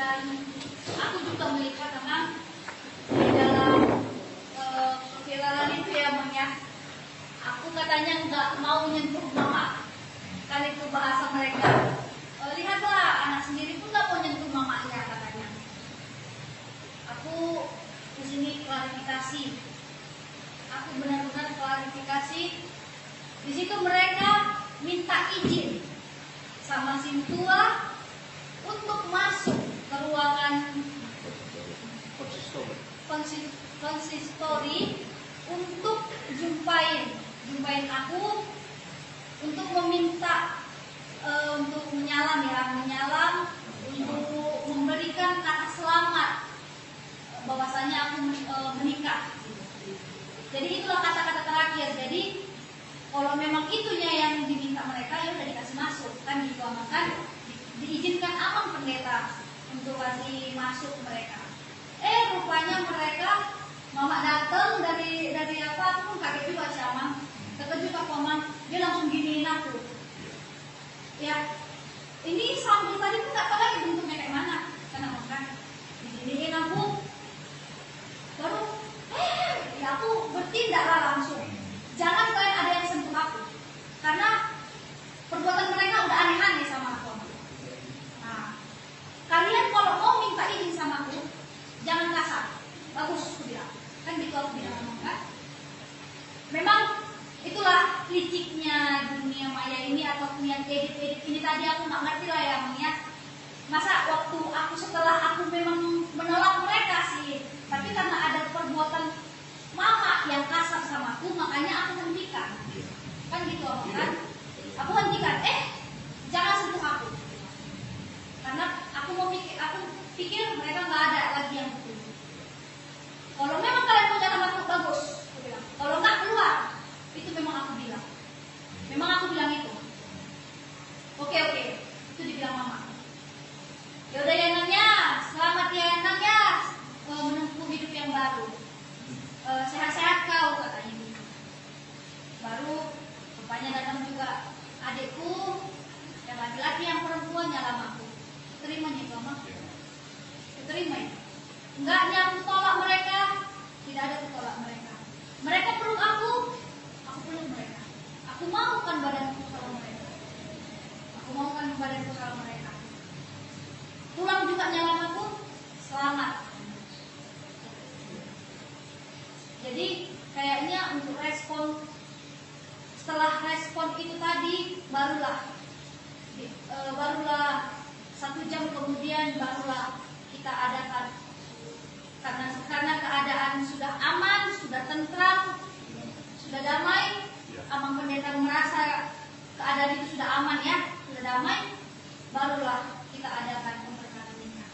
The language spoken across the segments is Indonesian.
Dan aku juga melihat memang di dalam perjalanan itu ya Bang ya, aku katanya nggak mau nyentuh mama, kan itu bahasa mereka. Lihatlah, anak sendiri pun nggak mau nyentuh mamanya katanya. Aku di sini klarifikasi, aku benar-benar klarifikasi. Di situ mereka minta izin sama si tua untuk masuk ke ruangan konsistori untuk jumpain aku, untuk meminta untuk menyalam untuk memberikan kata selamat bahwasanya aku menikah. Jadi itulah kata-kata terakhir. Jadi kalau memang itunya yang diminta mereka, ya udah dikasih masuk, kan gitu, kan diizinkan Amang pendeta untuk kasih masuk mereka. Rupanya mereka, mama datang dari apa, aku pun kaget juga si Amang, terkejut aku Amang, dia langsung giniin aku. Ya, ini sambal tadi pun nggak tahu lagi bentuknya kayak mana, karena makan diginiin aku, baru ya aku bertindaklah langsung. Jangan kalian ada yang sentuh aku, karena perbuatan mereka udah aneh-aneh sama aku. Nah, kalian kalau mau minta izin sama aku, jangan kasar, bagus aku bilang. Kan gitu aku bilang kan. Memang itulah liciknya dunia maya ini, atau dunia edit ini tadi, aku nggak ngerti lah ya Bang ya. Masa waktu aku setelah aku memang menolak mereka sih, tapi karena ada perbuatan mama yang kasar sama aku, makanya aku hentikan. Kan gitu Abang kan? Aku hentikan, jangan sentuh aku. Karena aku pikir mereka nggak ada lagi yang betul. Kalau memang kalian mau jalan aku, bagus, aku bilang. Kalau nggak, keluar. Itu memang aku bilang. Memang aku bilang itu. Oke, itu dibilang mama. Yaudah ya Nang ya, selamat ya Nang ya, menempuh hidup yang baru. Sehat-sehat kau, katanya gitu. Baru rupanya datang juga adikku, yang laki-laki yang perempuan nyalam aku. Terima nih mama. Terima ya. Enggaknya aku tolak mereka, tidak ada aku tolak mereka. Mereka peluk aku peluk mereka. Aku mau kan badanku sama mereka. Aku mau kan badanku sama mereka. Pulang juga nyalam aku, selamat. Jadi kayaknya untuk respon, setelah respon itu tadi, barulah 1 jam kemudian barulah kita adakan, karena keadaan sudah aman, sudah tentram, sudah damai. Amang pendeta merasa keadaan itu sudah aman ya, sudah damai, barulah kita adakan pemberkatan nikah.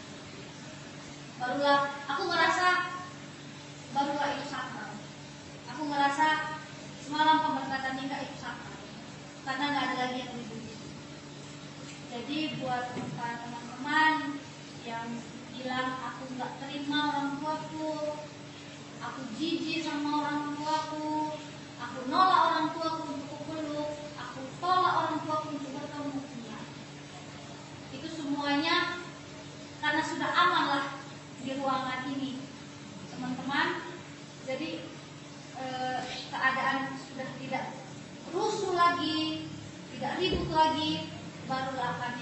Barulah aku merasa, barulah itu sakral. Aku merasa semalam pemberkatan nikah itu sakral, karena nggak ada lagi yang ribut. Jadi buat teman-teman yang bilang aku nggak terima orang tuaku, aku jijik sama orang tuaku, aku nolak orang tuaku untuk peluk, aku tolak orang tuaku untuk bertemu, itu semuanya karena sudah aman lah di ruangan ini, teman-teman. Jadi keadaan sudah tidak rusuh lagi, tidak ribut lagi, barulah akan